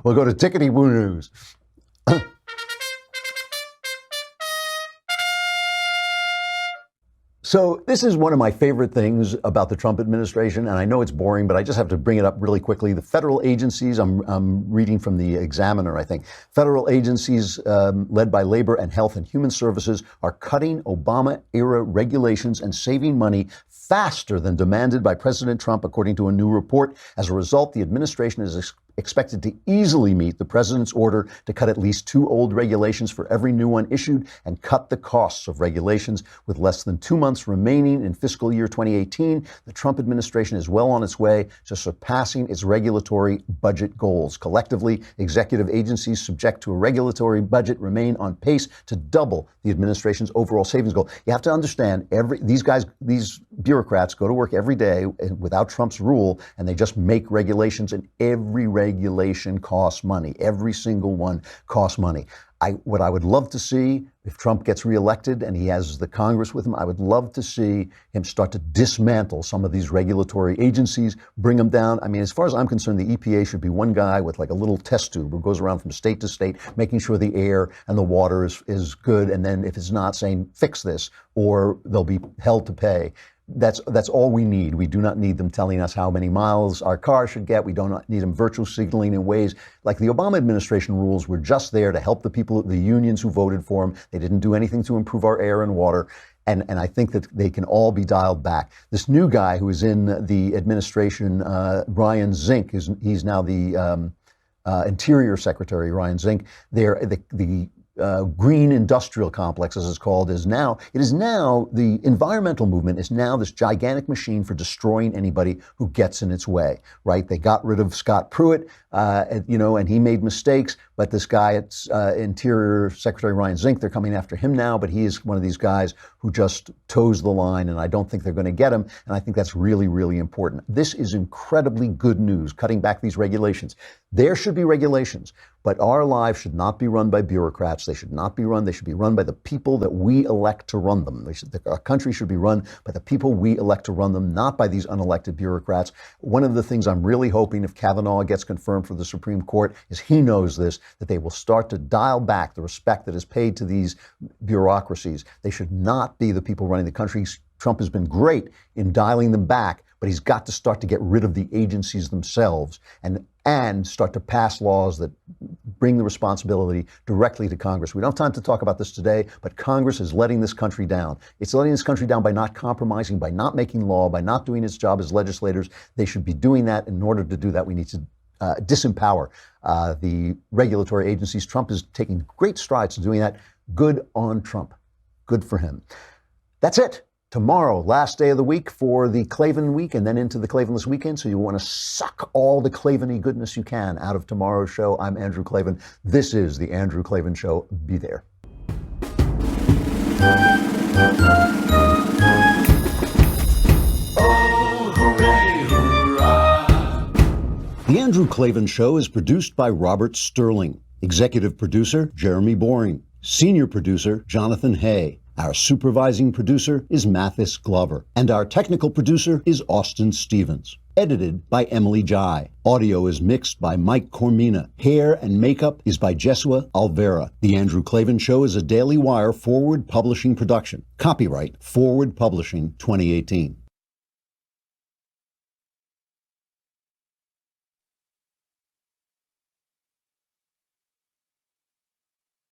We'll go to Tickety-Boo News. So this is one of my favorite things about the Trump administration, and I know it's boring, but I just have to bring it up really quickly. The federal agencies, I'm reading from the Examiner, I think. Federal agencies led by Labor and Health and Human Services are cutting Obama-era regulations and saving money faster than demanded by President Trump, according to a new report. As a result, the administration is expected to easily meet the president's order to cut at least 2 old regulations for every new one issued and cut the costs of regulations. With less than 2 months remaining in fiscal year 2018, the Trump administration is well on its way to surpassing its regulatory budget goals. Collectively, executive agencies subject to a regulatory budget remain on pace to double the administration's overall savings goal. You have to understand, these bureaucrats go to work every day without Trump's rule, and they just make regulations, and every regulation costs money. Every single one costs money. What I would love to see, if Trump gets reelected and he has the Congress with him, I would love to see him start to dismantle some of these regulatory agencies, bring them down. I mean, as far as I'm concerned, the EPA should be one guy with like a little test tube who goes around from state to state, making sure the air and the water is good. And then if it's not, saying, fix this, or they'll be held to pay. That's all we need. We do not need them telling us how many miles our car should get. We don't need them virtual signaling in ways like the Obama administration rules were just there to help the people, the unions who voted for them. They didn't do anything to improve our air and water. And I think that they can all be dialed back. This new guy who is in the administration, Ryan Zink, he's now the Interior Secretary, Ryan Zink. The green industrial complex, as it's called, is now the environmental movement is now this gigantic machine for destroying anybody who gets in its way, right? They got rid of Scott Pruitt, and he made mistakes, but this guy, Interior Secretary Ryan Zink, they're coming after him now, but he is one of these guys who just toes the line, and I don't think they're going to get him, and I think that's really, really important. This is incredibly good news, cutting back these regulations. There should be regulations, but our lives should not be run by bureaucrats. They should be run by the people that we elect to run them. Our country should be run by the people we elect to run them, not by these unelected bureaucrats. One of the things I'm really hoping, if Kavanaugh gets confirmed for the Supreme Court, is he knows this, that they will start to dial back the respect that is paid to these bureaucracies. They should not be the people running the country. Trump has been great in dialing them back, but he's got to start to get rid of the agencies themselves and start to pass laws that bring the responsibility directly to Congress. We don't have time to talk about this today, but Congress is letting this country down. It's letting this country down by not compromising, by not making law, by not doing its job as legislators. They should be doing that. In order to do that, we need to disempower the regulatory agencies. Trump is taking great strides in doing that. Good on Trump. Good for him. That's it. Tomorrow, last day of the week for the Klavan week, and then into the Klavanless weekend. So you want to suck all the Klavan-y goodness you can out of tomorrow's show. I'm Andrew Klavan. This is the Andrew Klavan Show. Be there. Oh, hooray, hurrah. The Andrew Klavan Show is produced by Robert Sterling. Executive producer, Jeremy Boring. Senior producer, Jonathan Hay. Our supervising producer is Mathis Glover, and our technical producer is Austin Stevens. Edited by Emily Jai. Audio is mixed by Mike Cormina. Hair and makeup is by Jesua Alvera. The Andrew Klavan Show is a Daily Wire Forward Publishing production. Copyright Forward Publishing 2018.